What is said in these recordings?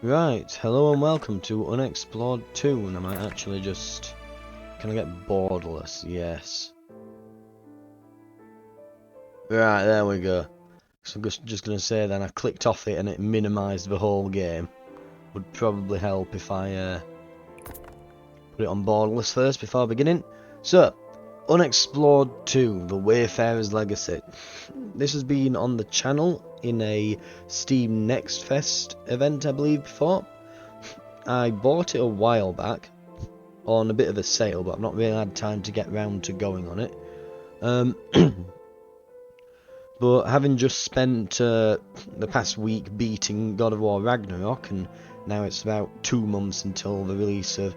Right, hello and welcome to Unexplored 2, and I might actually just... Can I get borderless? Yes. Right, there we go. So I'm just going to say then I clicked off it and it minimised the whole game. Would probably help if I put it on borderless first before beginning. So, Unexplored 2, The Wayfarer's Legacy. This has been on the channel in a Steam Next Fest event, I believe, before. I bought it a while back on a bit of a sale, but I've not really had time to get round to going on it. But having just spent the past week beating God of War Ragnarok, and now it's about 2 months until the release of...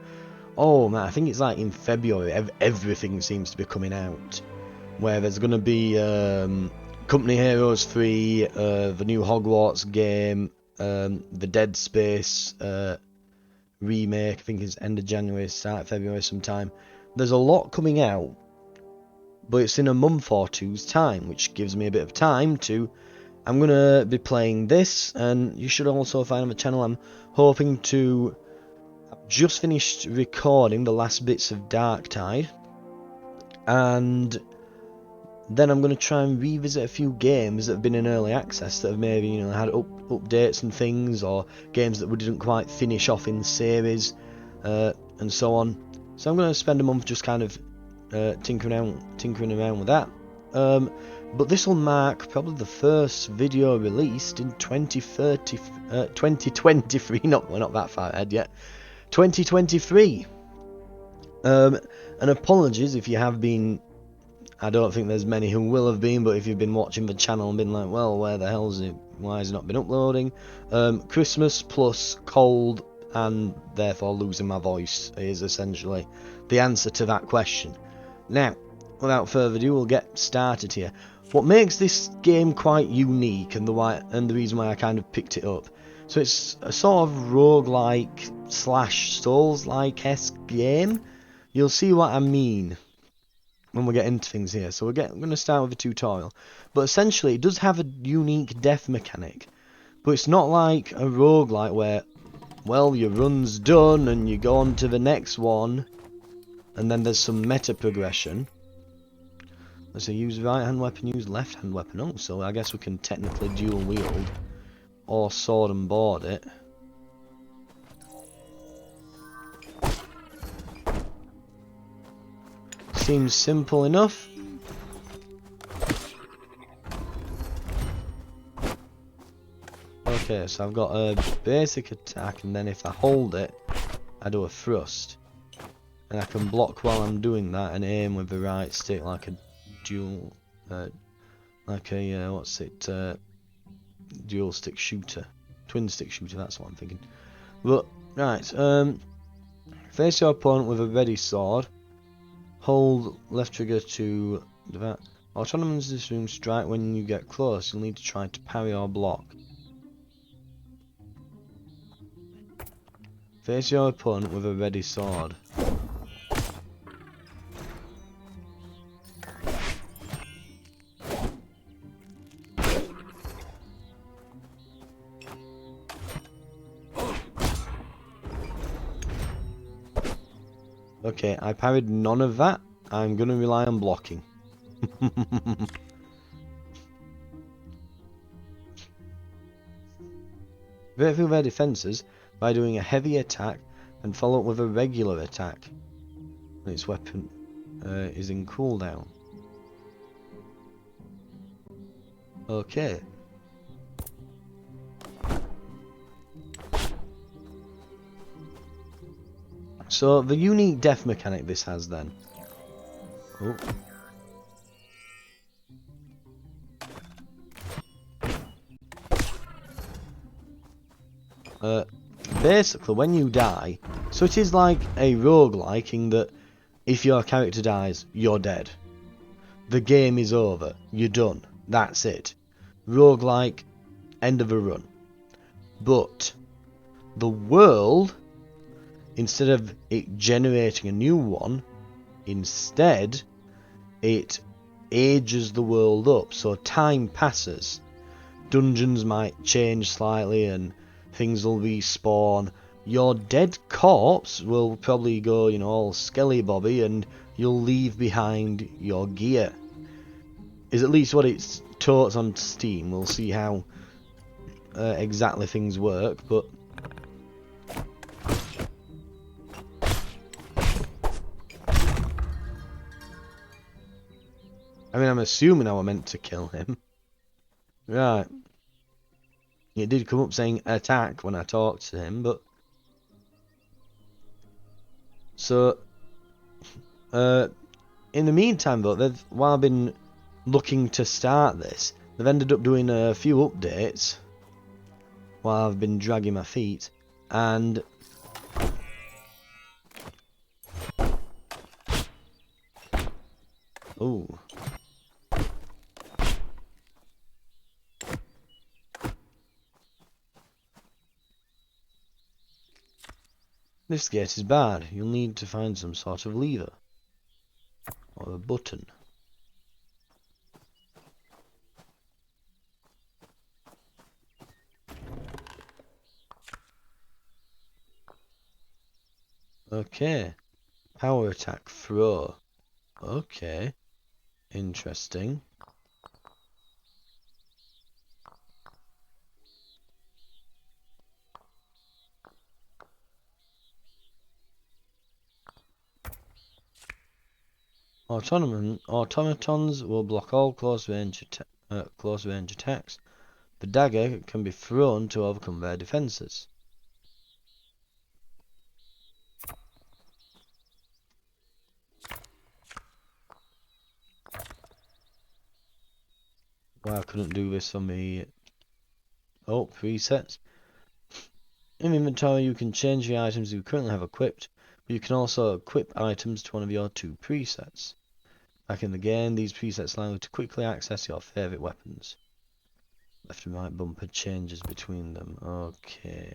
Oh man, I think it's like in February, everything seems to be coming out. Where there's going to be Company Heroes 3, the new Hogwarts game, the Dead Space remake, I think it's end of January, start of February sometime. There's a lot coming out, but it's in a month or two's time, which gives me a bit of time to... I'm going to be playing this, and you should also find on the channel I'm hoping to... I've just finished recording the last bits of Darktide, and then I'm going to try and revisit a few games that have been in early access that have maybe, you know, had updates and things, or games that we didn't quite finish off in the series, and so on. So I'm going to spend a month just kind of tinkering around with that. But this will mark probably the first video released in 2023. Not, we're not that far ahead yet. 2023. And apologies if you have been... I don't think there's many who will have been, but if you've been watching the channel and been like, well, where the hell is it? Why has it not been uploading? Christmas plus cold and therefore losing my voice is essentially the answer to that question. Now, without further ado, we'll get started here. What makes this game quite unique, and the reason why I kind of picked it up, so it's a sort of roguelike / Souls-like-esque game. You'll see what I mean when we get into things here. So I'm going to start with a tutorial. But essentially, it does have a unique death mechanic. But it's not like a roguelike where, well, your run's done and you go on to the next one, and then there's some meta progression. Let's say use right hand weapon, use left hand weapon. Oh, so I guess we can technically dual wield or sword and board it. Seems simple enough. Okay, so I've got a basic attack, and then if I hold it, I do a thrust. And I can block while I'm doing that and aim with the right stick like a dual... like a, what's it, dual stick shooter. Twin stick shooter, that's what I'm thinking. But, right, face your opponent with a ready sword. Hold left trigger to that. Autonomous assume strike when you get close. You'll need to try to parry or block. Face your opponent with a ready sword. Okay, I parried none of that. I'm going to rely on blocking. Break through their defences by doing a heavy attack and follow up with a regular attack when its weapon is in cooldown. Okay. So, the unique death mechanic this has then. Oh. Basically, when you die, so it is like a roguelike in that if your character dies, you're dead. The game is over. You're done. That's it. Roguelike, end of a run. But the world, instead of it generating a new one, instead it ages the world up. So time passes. Dungeons might change slightly and things will respawn. Your dead corpse will probably go, you know, all skelly bobby, and you'll leave behind your gear. Is at least what it totes on Steam. We'll see how exactly things work, but I mean, I'm assuming I were meant to kill him. Right. It did come up saying attack when I talked to him, but so in the meantime though, while I've been looking to start this, they've ended up doing a few updates while I've been dragging my feet, and ooh. This gate is bad. You'll need to find some sort of lever or a button. Okay. Power attack throw. Okay. Interesting. Automatons will block all close range attacks. The dagger can be thrown to overcome their defenses. Why I couldn't do this on me. Oh, presets. In inventory, you can change the items you currently have equipped, but you can also equip items to one of your 2 presets. Back in the game, these presets allow you to quickly access your favourite weapons. Left and right bumper changes between them. Okay.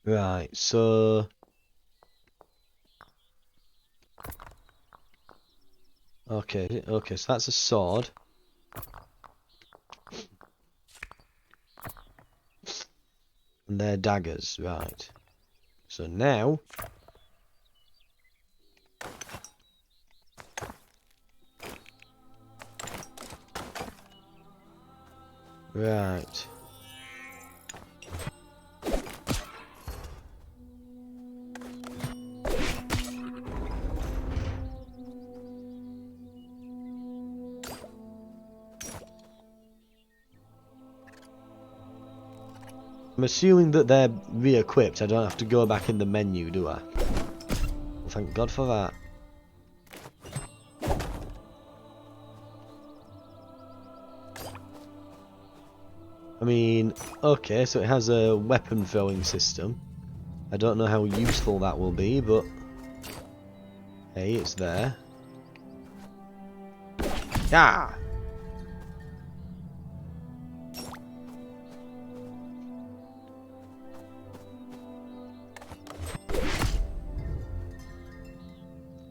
Right, so okay, so that's a sword. And they're daggers, right. So now right. I'm assuming that they're re-equipped. I don't have to go back in the menu, do I? Well, thank God for that. I mean, okay, so it has a weapon throwing system. I don't know how useful that will be, but hey, it's there. Ah!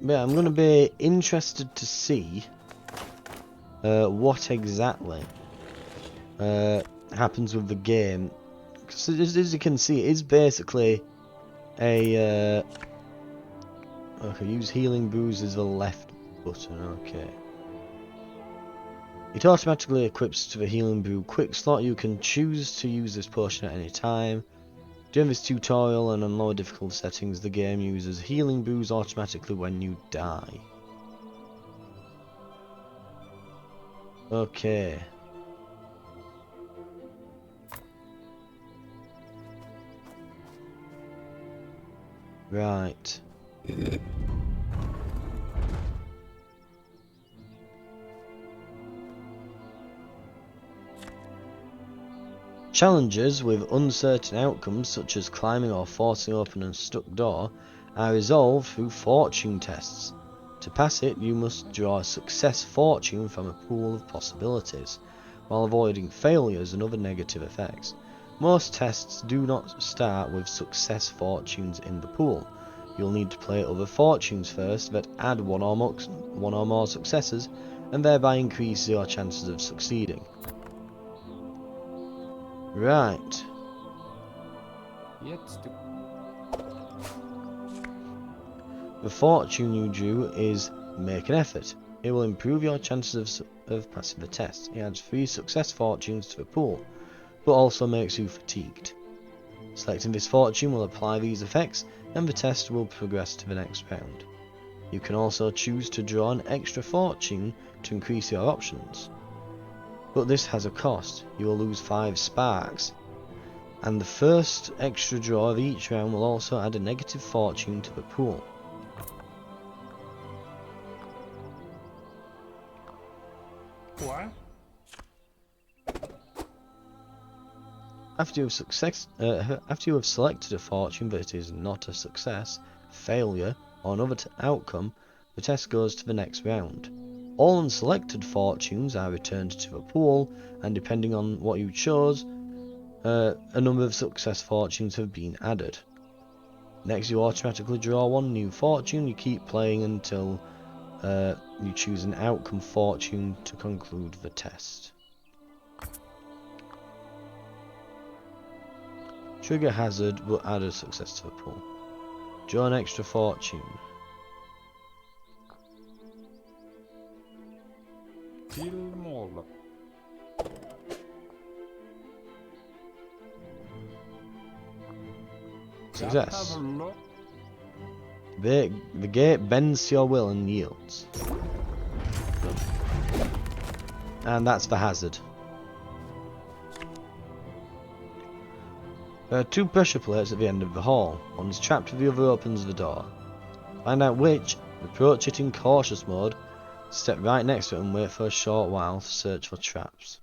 Yeah, I'm going to be interested to see what exactly happens with the game. Because as you can see, it is basically a... okay, use healing brews as the left button, okay. It automatically equips to the healing brew quick slot. You can choose to use this potion at any time. During this tutorial and on lower difficult settings, the game uses healing brews automatically when you die. Okay. Right. Challenges with uncertain outcomes, such as climbing or forcing open a stuck door, are resolved through fortune tests. To pass it, you must draw a success fortune from a pool of possibilities. while avoiding failures and other negative effects. Most tests do not start with success fortunes in the pool. You'll need to play other fortunes first that add one or more successes, and thereby increase your chances of succeeding. Right. The fortune you drew is make an effort. It will improve your chances of passing the test. It adds 3 success fortunes to the pool, but also makes you fatigued. Selecting this fortune will apply these effects, and the test will progress to the next round. You can also choose to draw an extra fortune to increase your options. But this has a cost. You will lose 5 sparks, and the first extra draw of each round will also add a negative fortune to the pool. What? After you have selected a fortune that is not a success, failure, or another outcome, the test goes to the next round. All unselected fortunes are returned to the pool, and depending on what you chose, a number of success fortunes have been added. Next, you automatically draw 1 new fortune. You keep playing until you choose an outcome fortune to conclude the test. Trigger hazard will add a success to the pool. Draw an extra fortune. Success. The gate bends to your will and yields. And that's the hazard. There are 2 pressure plates at the end of the hall. One is trapped, the other opens the door. Find out which, approach it in cautious mode, step right next to it and wait for a short while to search for traps.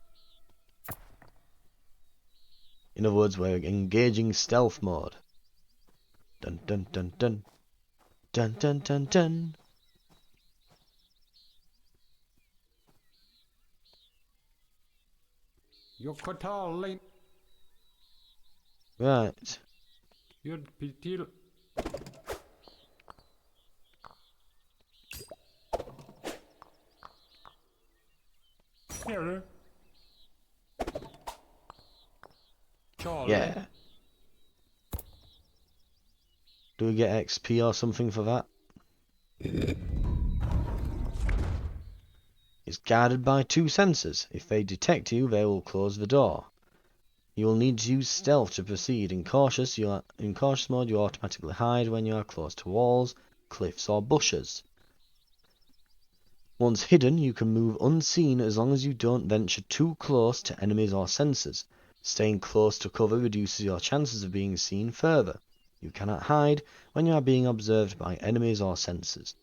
In other words, we're engaging stealth mode. Dun dun dun dun. Dun dun dun dun. Right. Yeah. Do we get XP or something for that? It's guarded by 2 sensors. If they detect you, they will close the door. You will need to use stealth to proceed. In cautious mode, you automatically hide when you are close to walls, cliffs, or bushes. Once hidden, you can move unseen as long as you don't venture too close to enemies or sensors. Staying close to cover reduces your chances of being seen further. You cannot hide when you are being observed by enemies or sensors.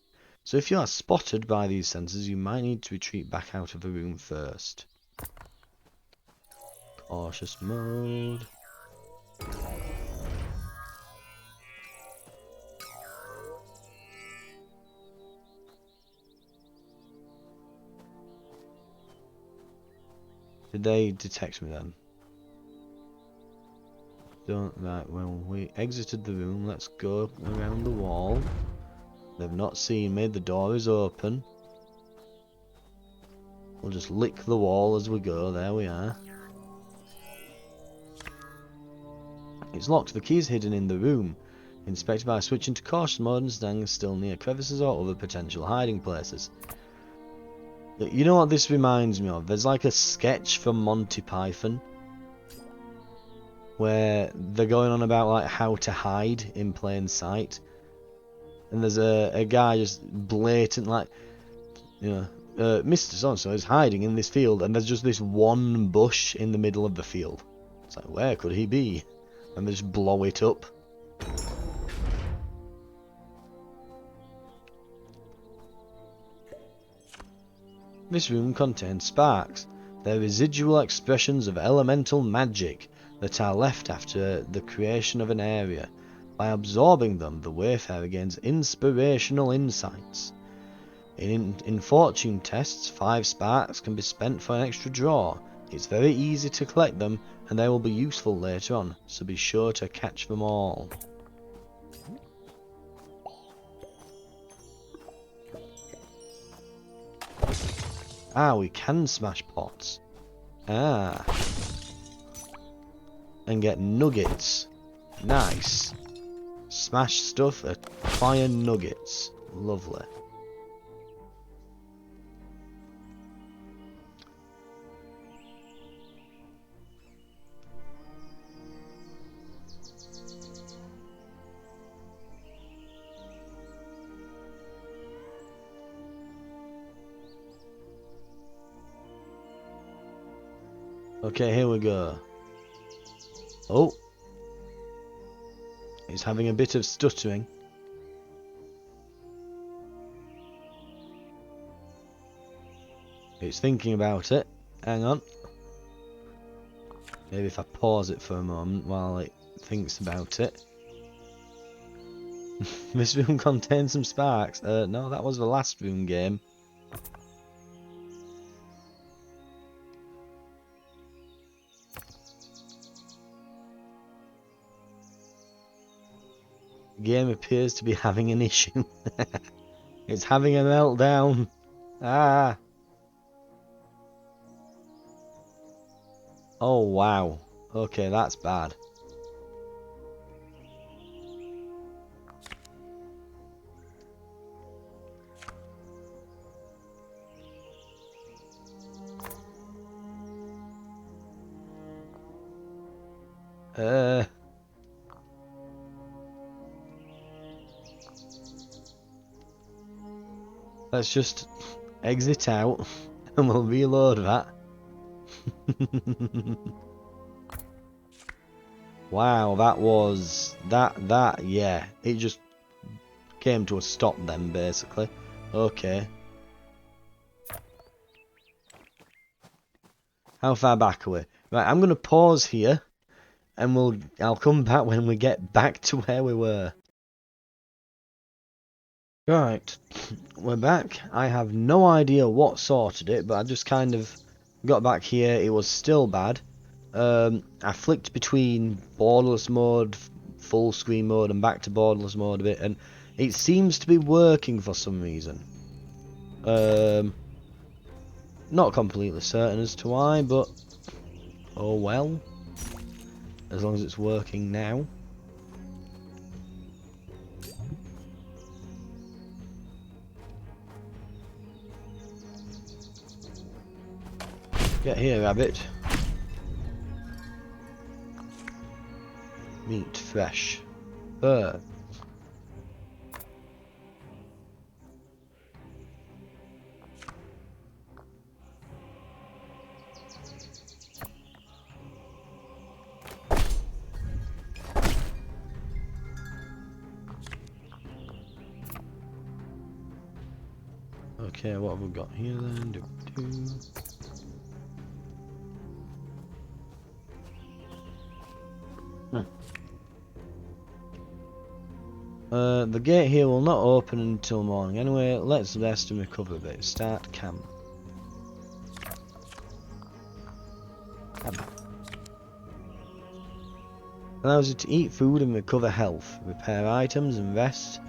So if you are spotted by these sensors, you might need to retreat back out of the room first. Cautious mode. Did they detect me then? Right, well, we exited the room. Let's go around the wall. They've not seen me. The door is open. We'll just lick the wall as we go. There we are. It's locked. The key is hidden in the room. Inspect by switching to cautious mode and standing still near crevices or other potential hiding places. You know what this reminds me of? There's like a sketch from Monty Python where they're going on about like how to hide in plain sight, and there's a guy just blatant like, you know, Mr. So-and-so is hiding in this field, and there's just this one bush in the middle of the field. It's like, where could he be? And they just blow it up. This room contains sparks. They're residual expressions of elemental magic that are left after the creation of an area. By absorbing them, the Wayfarer gains inspirational insights. In fortune tests, 5 sparks can be spent for an extra draw. It's very easy to collect them, and they will be useful later on, so be sure to catch them all. Ah, we can smash pots. Ah. And get nuggets. Nice. Smash stuff, acquire nuggets. Lovely. Okay, here we go. Oh. He's having a bit of stuttering. It's thinking about it. Hang on. Maybe if I pause it for a moment while it thinks about it. This room contains some sparks. No, that was the last room game. The game appears to be having an issue. It's having a meltdown. Ah. Oh wow. Okay, that's bad. Let's just exit out and we'll reload that. Wow, that was yeah, it just came to a stop then basically. Okay. How far back are we? Right, I'm gonna pause here and I'll come back when we get back to where we were. Right, we're back. I have no idea what sorted it, but I just kind of got back here. It was still bad. I flicked between borderless mode, full screen mode, and back to borderless mode a bit, and it seems to be working for some reason. Not completely certain as to why, but oh well. As long as it's working now. Get here, rabbit. Meat fresh. Fur. Okay, what have we got here then? The gate here will not open until morning. Anyway, let's rest and recover a bit. Start camp. Allows you to eat food and recover health, repair items and rest,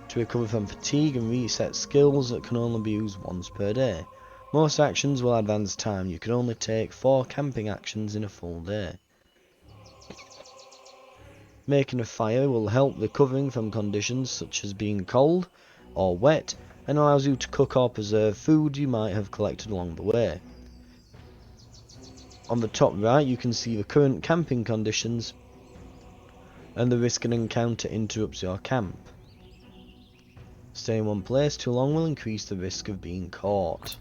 to recover from fatigue and reset skills that can only be used once per day. Most actions will advance time. You can only take 4 camping actions in a full day. Making a fire will help recovering from conditions such as being cold or wet, and allows you to cook or preserve food you might have collected along the way. On the top right you can see the current camping conditions and the risk an encounter interrupts your camp. Stay in one place too long will increase the risk of being caught.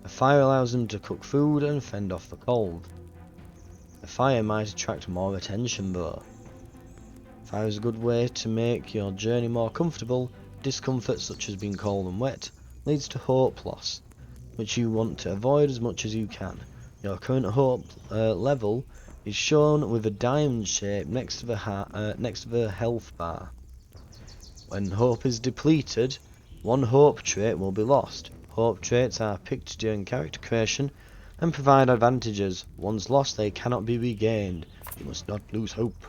A fire allows them to cook food and fend off the cold. The fire might attract more attention though. Fire is a good way to make your journey more comfortable. Discomfort such as being cold and wet leads to hope loss, which you want to avoid as much as you can. Your current hope level is shown with a diamond shape next to the health bar. When hope is depleted, one hope trait will be lost. Hope traits are picked during character creation and provide advantages. Once lost, they cannot be regained. You must not lose hope.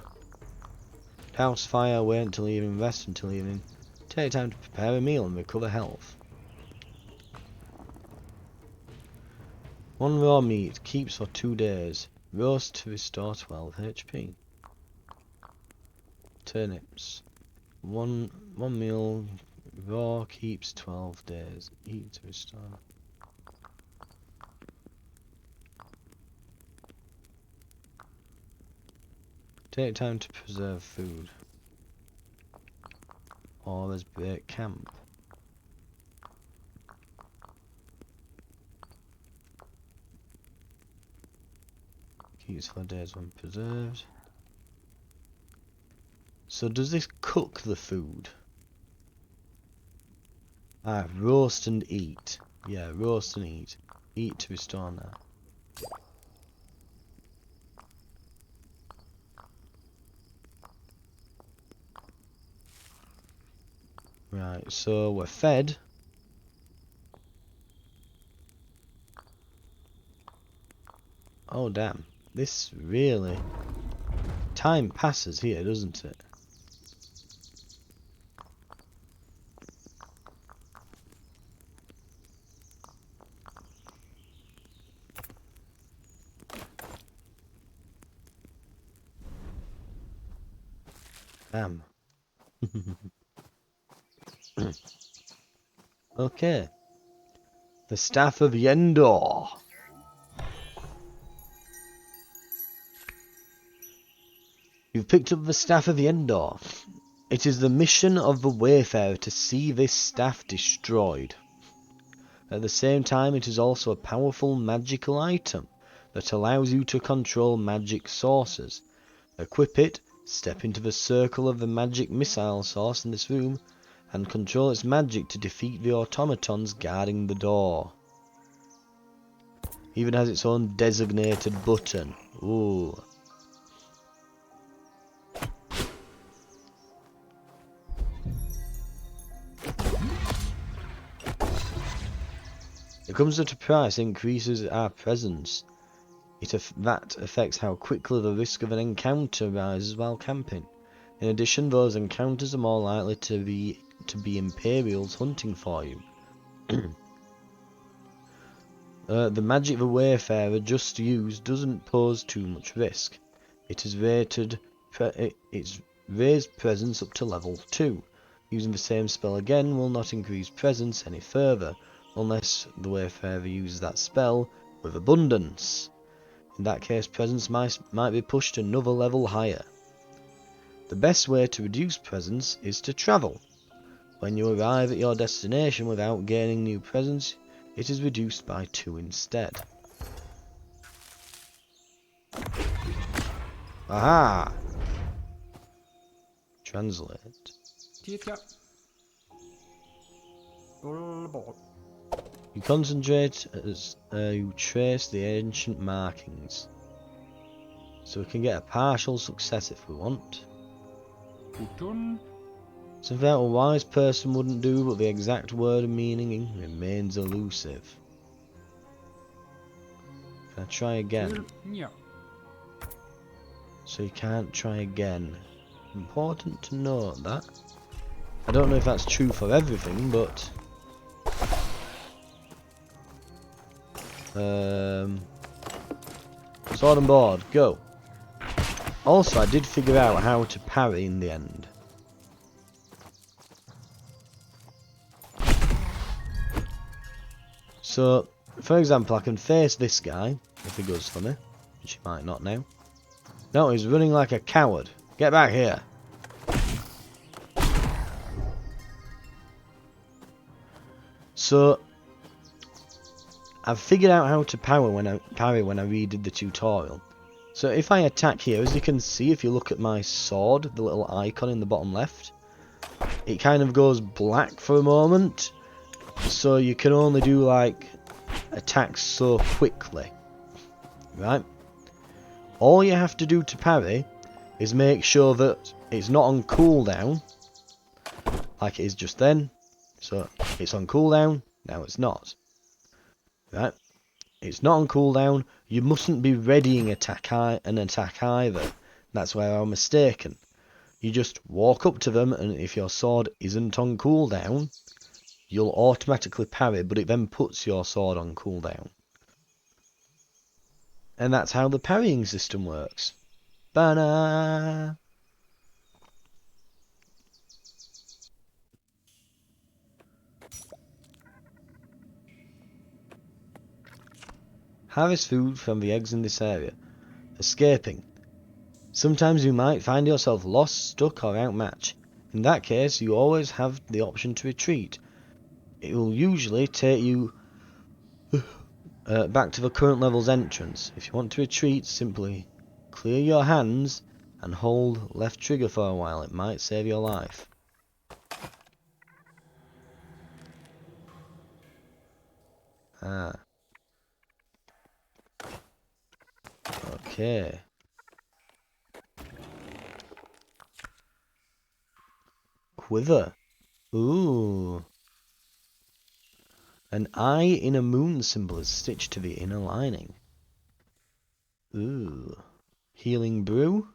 Douse fire, wait until evening, rest until evening. Take time to prepare a meal and recover health. One raw meat keeps for 2 days. Roast to restore 12 HP. Turnips. One meal raw keeps 12 days. Eat to restore. Take time to preserve food. Or there's break camp. Keeps for days when preserved. So does this cook the food? Ah, roast and eat. Yeah, roast and eat. Eat to restore now. Right, so we're fed. Oh damn, this really... Time passes here, doesn't it? Damn. Okay. The Staff of Yendor. You've picked up the Staff of Yendor. It is the mission of the Wayfarer to see this staff destroyed. At the same time, it is also a powerful magical item that allows you to control magic sources. Equip it, step into the circle of the magic missile source in this room, and control its magic to defeat the automatons guarding the door. Even has its own designated button. Ooh. It comes at a price, increases our presence. That affects how quickly the risk of an encounter rises while camping. In addition, those encounters are more likely to be Imperials hunting for you. The magic the Wayfarer just used doesn't pose too much risk. It is it's raised presence up to level 2. Using the same spell again will not increase presence any further, unless the Wayfarer uses that spell with abundance. In that case, presence might be pushed another level higher. The best way to reduce presence is to travel. When you arrive at your destination without gaining new presence, it is reduced by 2 instead. Aha! Translate. You concentrate as you trace the ancient markings. So we can get a partial success if we want. Something that a wise person wouldn't do, but the exact word and meaning remains elusive. Can I try again? Yeah. So you can't try again. Important to note that. I don't know if that's true for everything, but... Sword and board, go. Also, I did figure out how to parry in the end. So, for example, I can face this guy, if he goes for me, which he might not now. No, he's running like a coward. Get back here. So, I've figured out how to parry when I redid the tutorial. So if I attack here, as you can see, if you look at my sword, the little icon in the bottom left, it kind of goes black for a moment. So you can only do like attacks so quickly, right? All you have to do to parry is make sure that it's not on cooldown, like it is just then. So it's on cooldown, now it's not. Right? It's not on cooldown. You mustn't be readying an attack either. That's where I'm mistaken. You just walk up to them, and if your sword isn't on cooldown, you'll automatically parry, but it then puts your sword on cooldown. And that's how the parrying system works. Banana! Harvest food from the eggs in this area. Escaping. Sometimes you might find yourself lost, stuck, or outmatched. In that case, you always have the option to retreat. It will usually take you back to the current level's entrance. If you want to retreat, simply clear your hands and hold left trigger for a while. It might save your life. Ah. Okay. Quiver. Ooh. An eye in a moon symbol is stitched to the inner lining. Ooh. Healing brew.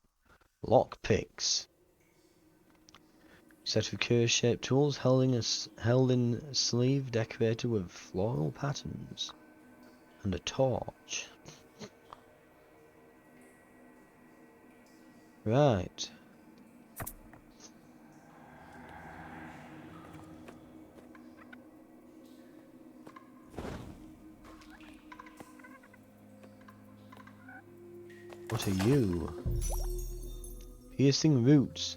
Lock picks. Set of curve-shaped tools held in sleeve decorated with floral patterns. And a torch. Right. What are you? Piercing roots.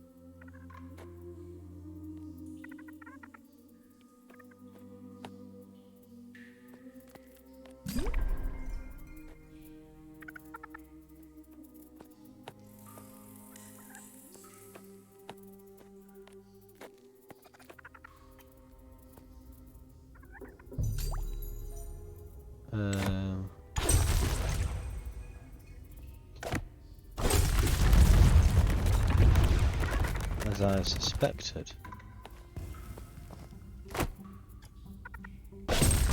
As I suspected.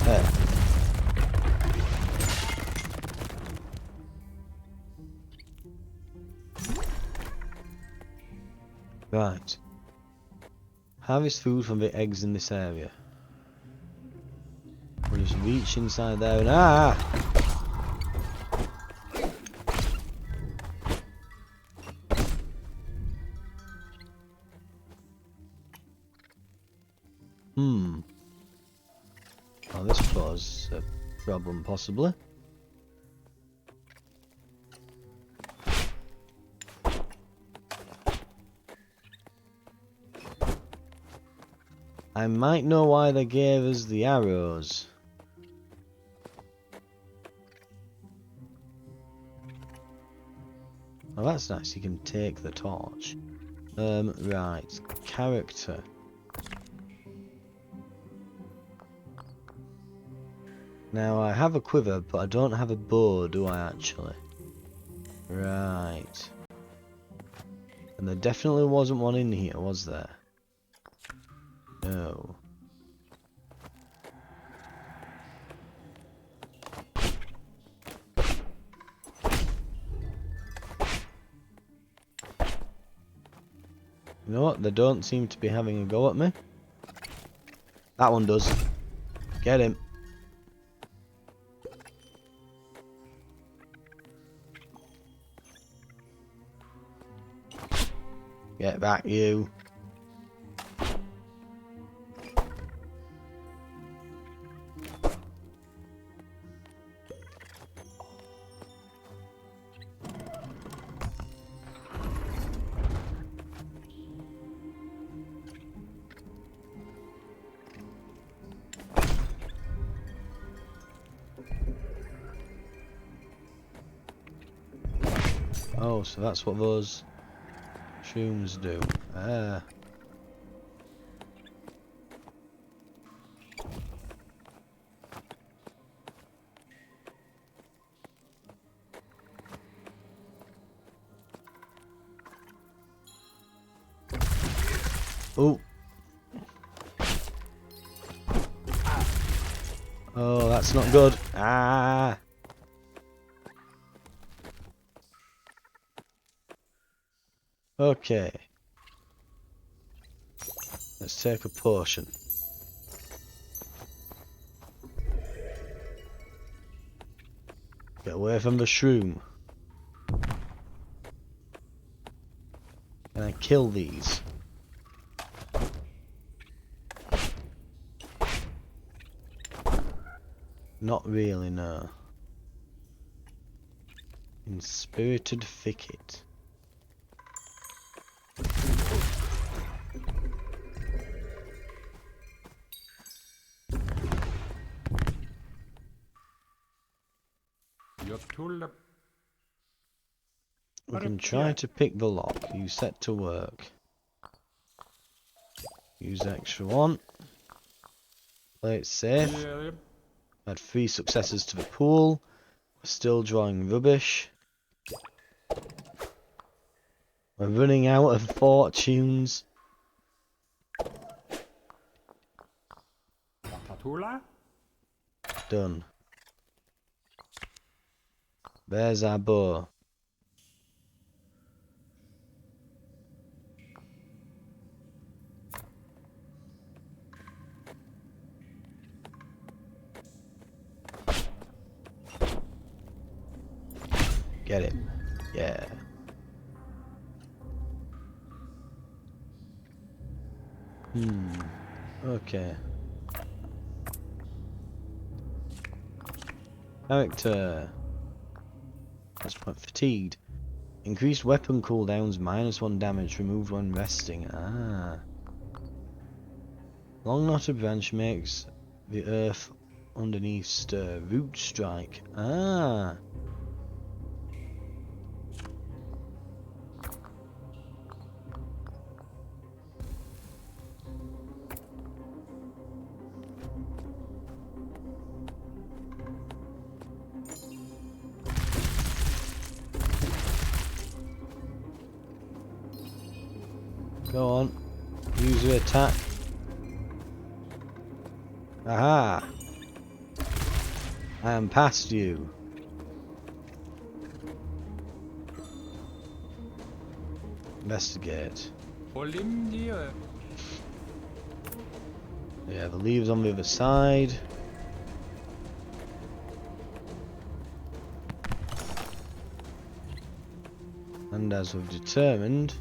There. Right. Harvest food from the eggs in this area. We'll just reach inside there and Well, this poses a problem, possibly. I might know why they gave us the arrows. Oh, that's nice. You can take the torch. Right. Character. Now, I have a quiver, but I don't have a bow, do I actually? Right. And there definitely wasn't one in here, was there? No. You know what? They don't seem to be having a go at me. That one does. Get him. Get back, you. Oh, so that's what those shrooms do. Ah. Oh. Oh, that's not good. Ah! Okay. Let's take a potion. Get away from the shroom. Can I kill these? Not really, no. Inspirited thicket. We can try to pick the lock. You set to work. Use extra one. Play it safe. Add 3 successes to the pool. We're still drawing rubbish. We're running out of fortunes. Done. There's our bow. Get him. Yeah. Okay. Character. That's point fatigued. Increased weapon cooldowns, -1 damage, removed when resting. Ah. Long knotted branch makes the earth underneath stir. Root strike. Ah. Go on. Use your attack. Aha! I am past you. Investigate. Yeah, the leaves on the other side. And as we've determined,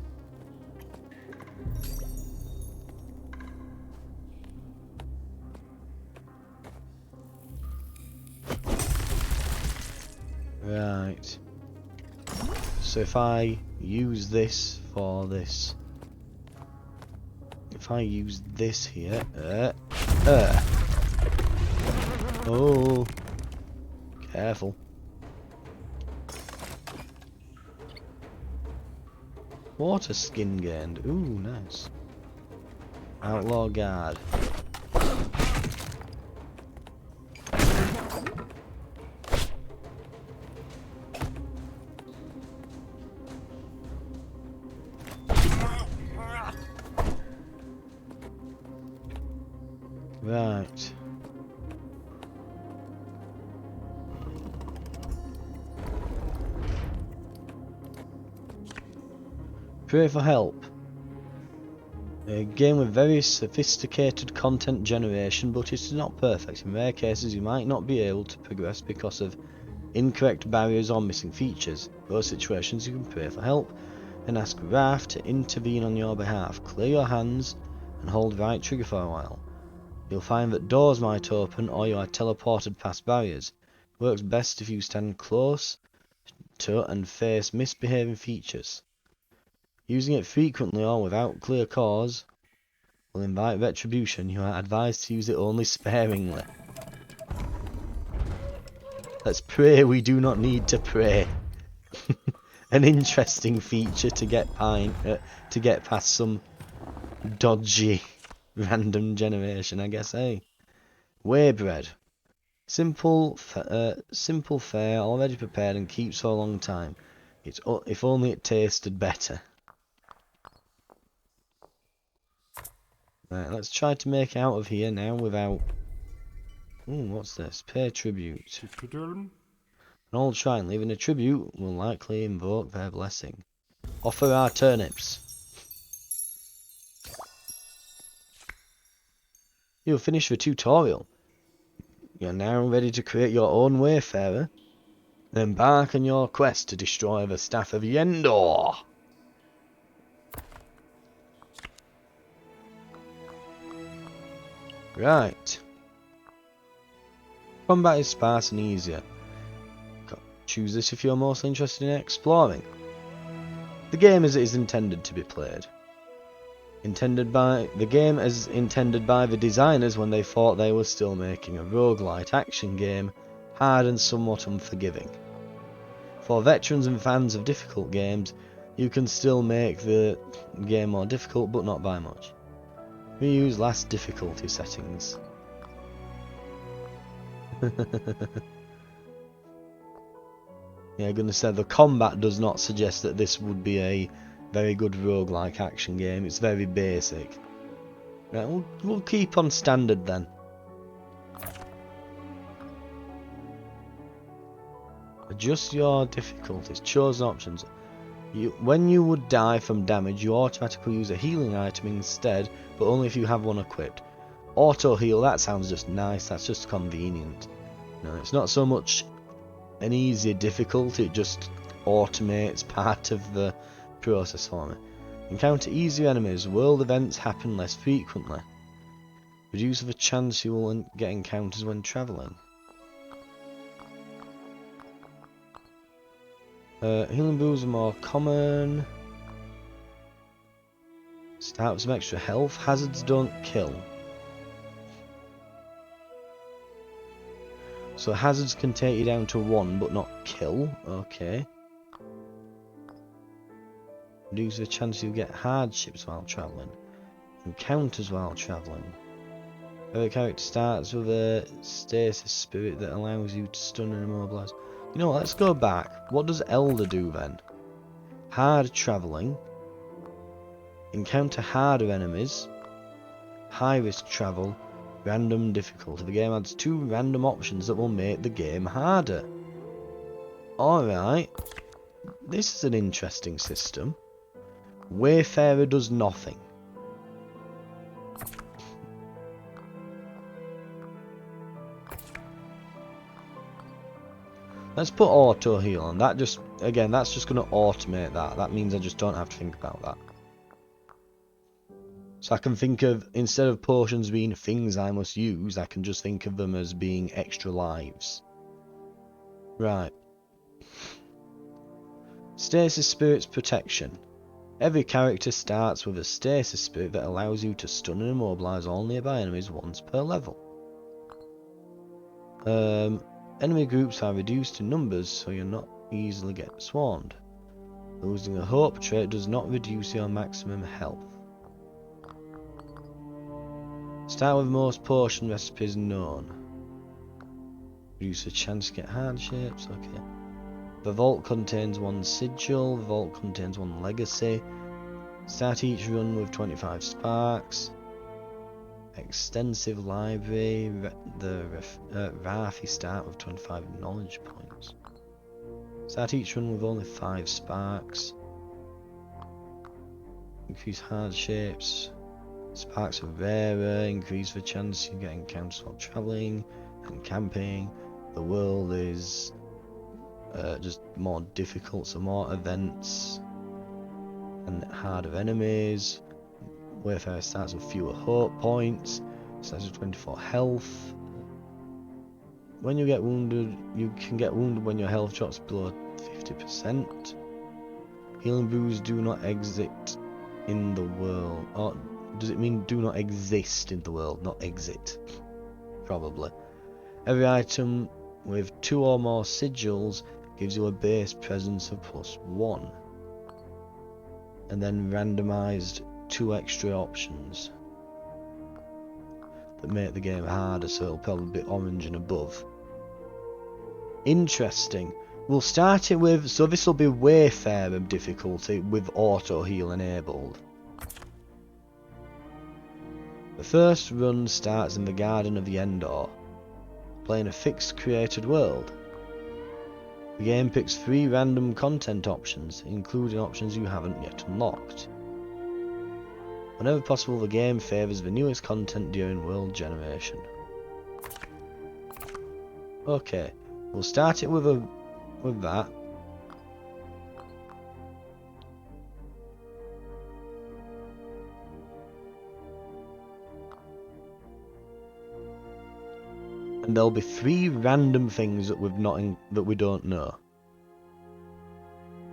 right. So if I use this for this, if I use this here, oh, careful. Water skin gained. Ooh, nice. Outlaw guard. Right. Pray for help. A game with very sophisticated content generation, but it's not perfect. In rare cases you might not be able to progress because of incorrect barriers or missing features. In those situations you can pray for help and ask Raph to intervene on your behalf. Clear your hands and hold right trigger for a while. You'll find that doors might open or you are teleported past barriers. It works best if you stand close to and face misbehaving features. Using it frequently or without clear cause will invite retribution. You are advised to use it only sparingly. Let's pray we do not need to pray. An interesting feature to get past some dodgy random generation, I guess, eh? Whey bread. Simple fare, already prepared and keeps for a long time. If only it tasted better. Right, let's try to make out of here now without Ooh, what's this? Pay tribute. Procedurally. An old shrine leaving a tribute will likely invoke their blessing. Offer our turnips. You've finished the tutorial. You're now ready to create your own Wayfarer and embark on your quest to destroy the staff of Yendor. Right. Combat is sparse and easier. Choose this if you're mostly interested in exploring. The game as it is intended to be played. The game as intended by the designers when they thought they were still making a roguelite action game, hard and somewhat unforgiving. For veterans and fans of difficult games, you can still make the game more difficult, but not by much. Reuse last difficulty settings. Yeah, I'm gonna say the combat does not suggest that this would be a very good roguelike action game. It's very basic. Right, we'll keep on standard then. Adjust your difficulties. Chosen options. When you would die from damage, you automatically use a healing item instead, but only if you have one equipped. Auto heal, that sounds just nice. That's just convenient. No, it's not so much an easier difficulty, it just automates part of the process for me. Encounter easier enemies. World events happen less frequently. Reduce the chance you will get encounters when travelling. Healing brews are more common. Start with some extra health. Hazards don't kill. So hazards can take you down to 1 but not kill. Okay. Reduce the chance you get hardships while travelling. Encounters while travelling. Every character starts with a stasis spirit that allows you to stun and immobilize. You know what, let's go back. What does Elder do then? Hard travelling. Encounter harder enemies. High risk travel. Random difficulty. The game adds 2 random options that will make the game harder. Alright. This is an interesting system. Wayfarer does nothing. Let's put auto heal on. That just, again, that's just going to automate that. That means I just don't have to think about that. So I can think of, instead of potions being things I must use, I can just think of them as being extra lives. Right. Stasis Spirit's protection. Every character starts with a stasis spirit that allows you to stun and immobilize all nearby enemies once per level. Enemy groups are reduced in numbers so you're not easily get swarmed. Losing a hope trait does not reduce your maximum health. Start with most potion recipes known. Reduce the chance to get hardships, okay. The vault contains 1 sigil, the vault contains 1 legacy. Start each run with 25 sparks. Extensive library, Rafi start with 25 knowledge points. Start each run with only 5 sparks. Increase hardships. Sparks are rarer, increase the chance you get encounters while travelling and camping. The world is just more difficult, so more events and harder enemies. Wayfarer starts with fewer hope points, starts with 24 health. When you get wounded, you can get wounded when your health drops below 50%. Healing brews do not exist in the world. Or does it mean do not exist in the world, not exit? Probably. Every item with 2 or more sigils gives you a base presence of +1. And then randomized 2 extra options that make the game harder, so it'll probably be orange and above. Interesting. We'll start it with, so this will be Wayfarer difficulty with auto heal enabled. The first run starts in the Garden of the Endor. Play in a fixed created world. The game picks 3 random content options, including options you haven't yet unlocked. Whenever possible, the game favours the newest content during world generation. Okay, we'll start it with that. And there'll be 3 random things that we don't know.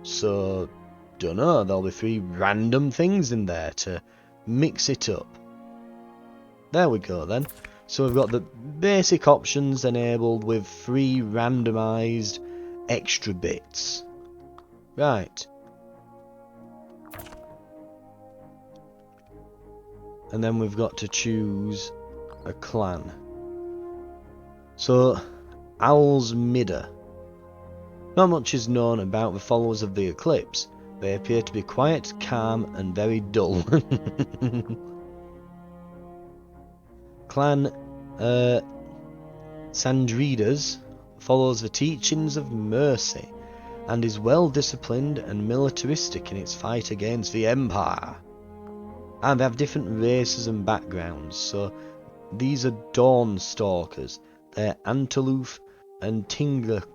So, don't know. There'll be 3 random things in there to mix it up. There we go then. So we've got the basic options enabled with 3 randomized extra bits. Right. And then we've got to choose a clan. So, Owl's Midder. Not much is known about the followers of the eclipse. They appear to be quiet, calm, and very dull. Clan Sandridas follows the teachings of mercy and is well disciplined and militaristic in its fight against the Empire. And they have different races and backgrounds, so these are Dawn Stalkers. They're Antaloof and Tlingerclong.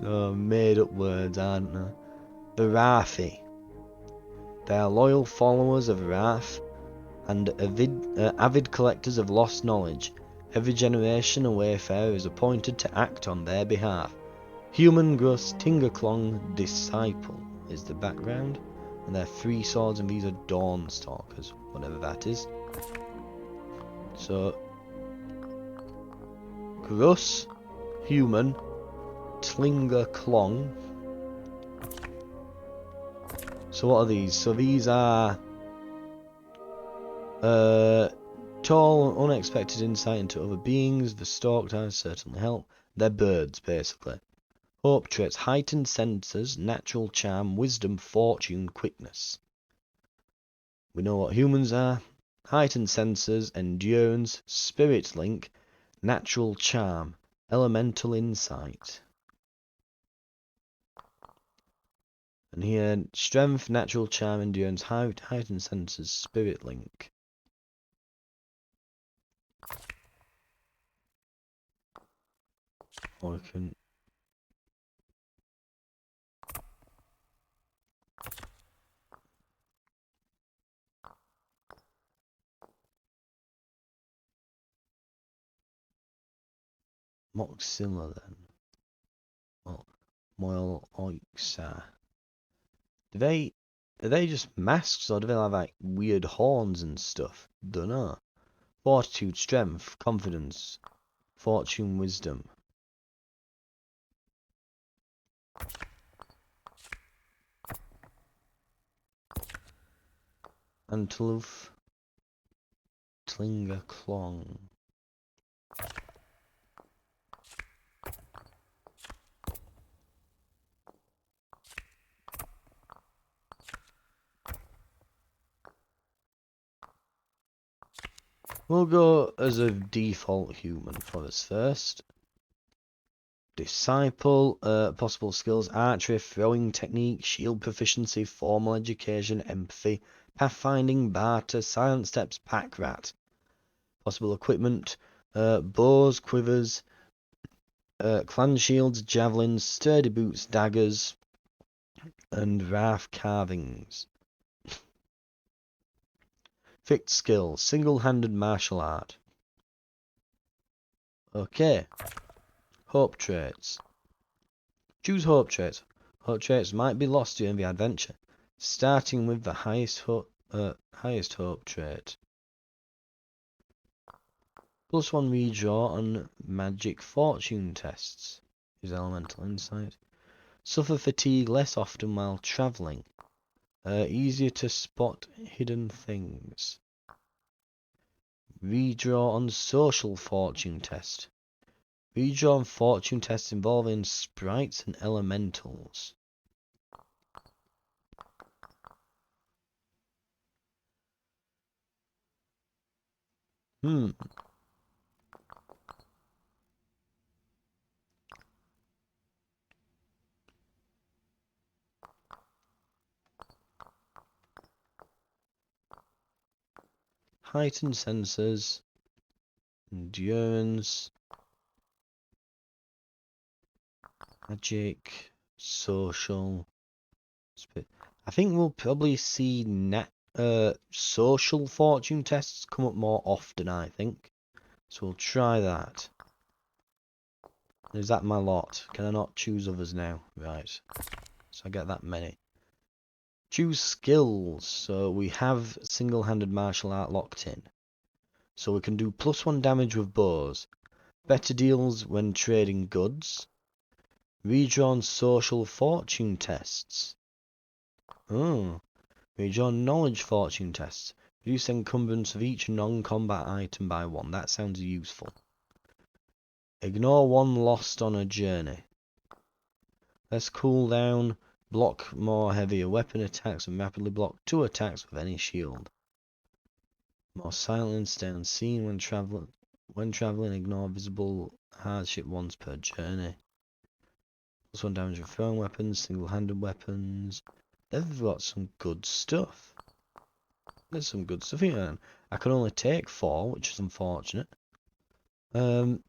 So made up words, aren't they? The Rathi. They are loyal followers of Wrath and avid collectors of lost knowledge. Every generation a Wayfarer is appointed to act on their behalf. Human Grus Tingerclong Disciple is the background. And they're 3 swords, and these are Dawn Stalkers, whatever that is. So, Grus, Human, Tlingerclong. So what are these? So these are tall, unexpected insight into other beings. The stalked eyes certainly help. They're birds, basically. Hope traits: heightened senses, natural charm, wisdom, fortune, quickness. We know what humans are. Heightened senses, endurance, spirit link, natural charm, elemental insight. And here, strength, natural charm, endurance, heightened senses, spirit link. Or we can... Moxilla then. Well, Moil Oixa. Are they just masks, or do they have like weird horns and stuff? Dunno. Fortitude, strength, confidence, fortune, wisdom. Antaloof, Tlingerclong. We'll go as a default human for this first. Disciple, possible skills: archery, throwing technique, shield proficiency, formal education, empathy, pathfinding, barter, silent steps, pack rat. Possible equipment: bows, quivers, clan shields, javelins, sturdy boots, daggers, and wrath carvings. Fixed skill: single-handed martial art. Okay. Hope traits. Choose hope traits. Hope traits might be lost during the adventure, starting with the highest hope trait. +1 redraw on magic fortune tests. Use elemental insight. Suffer fatigue less often while travelling. Easier to spot hidden things. Redraw on social fortune test. Redraw on fortune tests involving sprites and elementals. Hmm. Heightened sensors. Endurance. Magic. Social. I think we'll probably see social fortune tests come up more often, I think. So we'll try that. Is that my lot? Can I not choose others now? Right. So I get that many. Choose skills. So we have single-handed martial art locked in. So we can do +1 damage with bows. Better deals when trading goods. Redrawn social fortune tests. Oh. Redrawn knowledge fortune tests. Reduce encumbrance of each non-combat item by 1. That sounds useful. Ignore 1 lost on a journey. Less cooldown. Block more heavier weapon attacks and rapidly block 2 attacks with any shield. More silent, stay unseen when traveling. When traveling, ignore visible hardship once per journey. +1 damage with thrown weapons, single-handed weapons. They've got some good stuff. There's some good stuff here. I can only take 4, which is unfortunate. I'm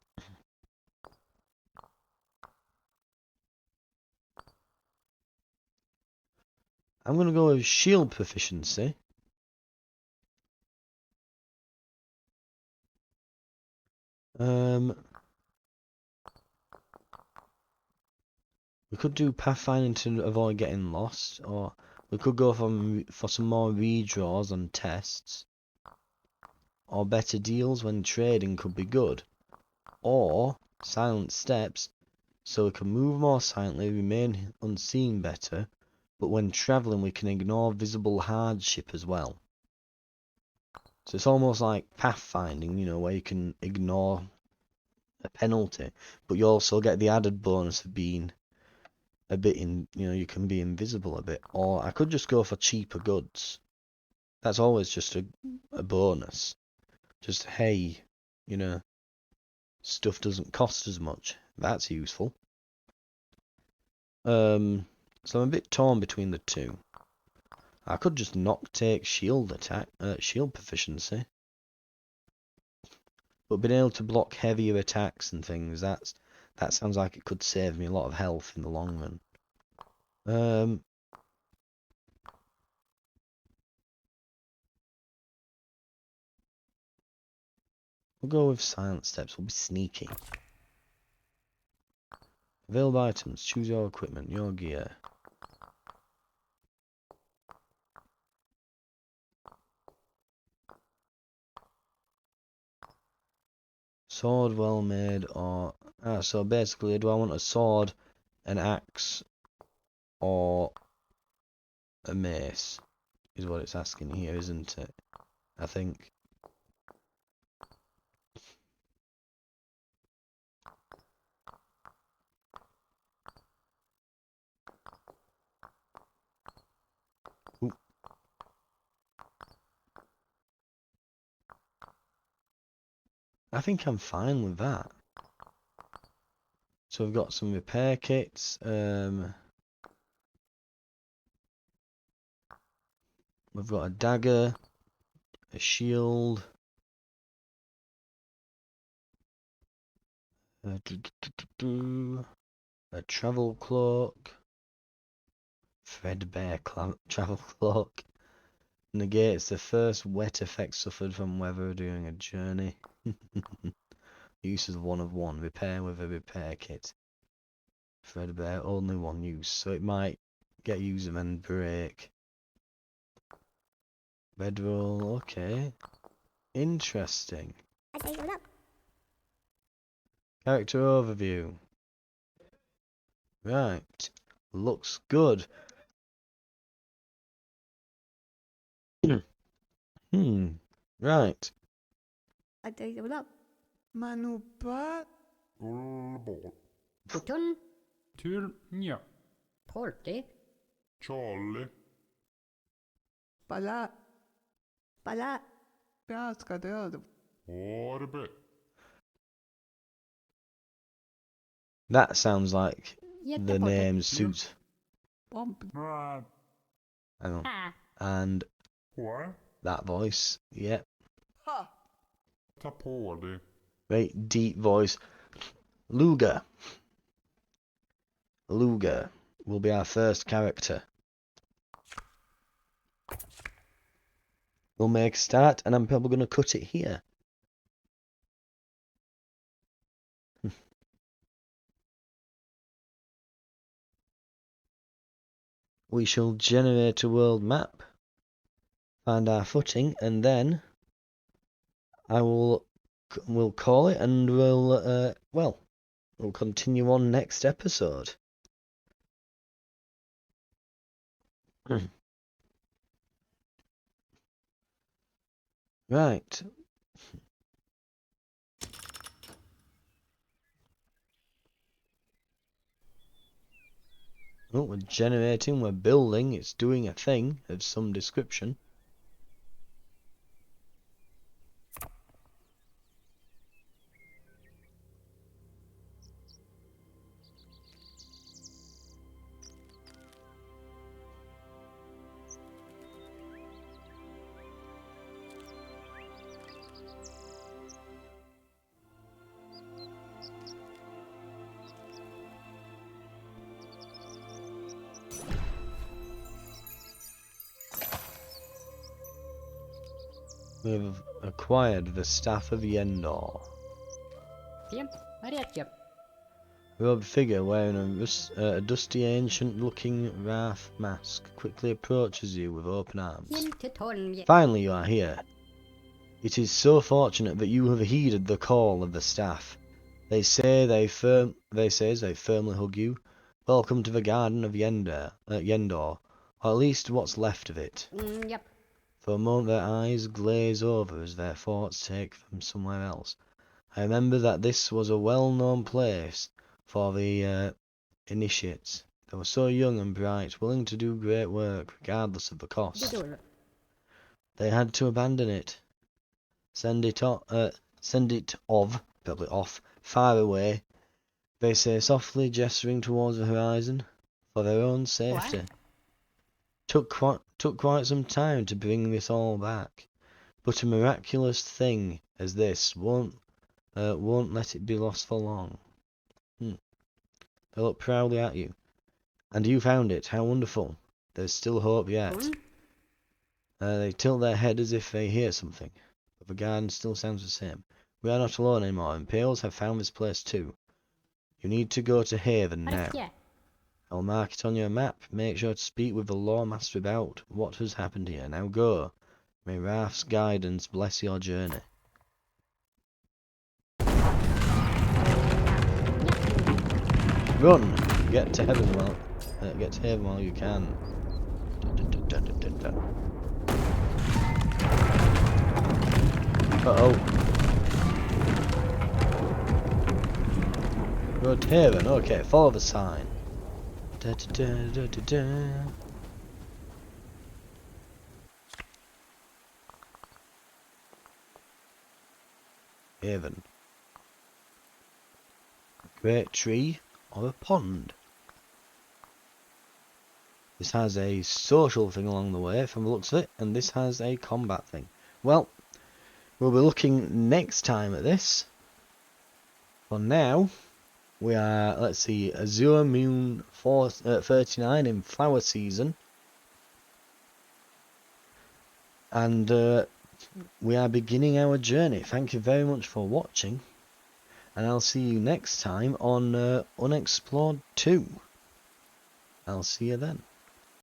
gonna go with shield proficiency. We could do pathfinding to avoid getting lost, or we could go for some more redraws on tests, or better deals when trading could be good, or silent steps, so we can move more silently, remain unseen better, but when travelling we can ignore visible hardship as well. So it's almost like pathfinding, you know, where you can ignore a penalty, but you also get the added bonus of being a bit you can be invisible a bit. Or I could just go for cheaper goods. That's always just a bonus. Just, hey, stuff doesn't cost as much. That's useful. So I'm a bit torn between the two. I could just not take shield proficiency. But being able to block heavier attacks and things, that sounds like it could save me a lot of health in the long run. We'll go with silent steps. We'll be sneaky. Available items. Choose your equipment, your gear. Sword well made or... so basically, do I want a sword, an axe, or a mace? Is what it's asking here, isn't it? I think. Ooh. I think I'm fine with that. So we've got some repair kits. We've got a dagger, a shield, a travel cloak, threadbare travel cloak. Negates the first wet effect suffered from weather during a journey. Use of 1 of 1. Repair with a repair kit. Threadbare, only 1 use, so it might get used and then break. Bedroll, okay. Interesting. Character overview. Right. Looks good. Right. Manubat. Button. Nja. Porty. Charlie. Bala. Jag ska döda. Orbit. That sounds like the Jätteportet. name suits. Right. Hang on. Ah. And What? that voice, yep. Ta på det. Very deep voice. Luger. Luger will be our first character. We'll make a start, and I'm probably going to cut it here. We shall generate a world map, find our footing, and then we'll call it, and we'll continue on next episode. Right. Oh, we're generating, we're building, it's doing a thing of some description. We've acquired the Staff of Yendor. Fint. Vad rätt jag. A robed figure wearing a dusty, ancient-looking wrath mask quickly approaches you with open arms. Inte 12. Finally, you are here. It is so fortunate that you have heeded the call of the staff. They say they firmly hug you. Welcome to the Garden of Yendor, or at least what's left of it. Yep. For a moment their eyes glaze over as their thoughts take them somewhere else. I remember that this was a well-known place for the initiates. They were so young and bright, willing to do great work regardless of the cost. They had to abandon it. Send it off, far away, they say softly, gesturing towards the horizon, for their own safety. Took quite some time to bring this all back, but a miraculous thing as this won't let it be lost for long. They look proudly at you. And you found it, how wonderful. There's still hope yet. They tilt their head as if they hear something, but the garden still sounds the same. We are not alone anymore, Imperials have found this place too. You need to go to Haven now. I'll mark it on your map. Make sure to speak with the Law Master about what has happened here. Now go. May Wrath's guidance bless your journey. Run! Get to Haven while you can. Uh-oh. Go to Haven. Okay, follow the sign. Haven. A great tree or a pond. This has a social thing along the way from the looks of it, and this has a combat thing. Well, we'll be looking next time at this. For now, we are, let's see, Azure Moon 39 in flower season. And we are beginning our journey. Thank you very much for watching. And I'll see you next time on Unexplored 2. I'll see you then.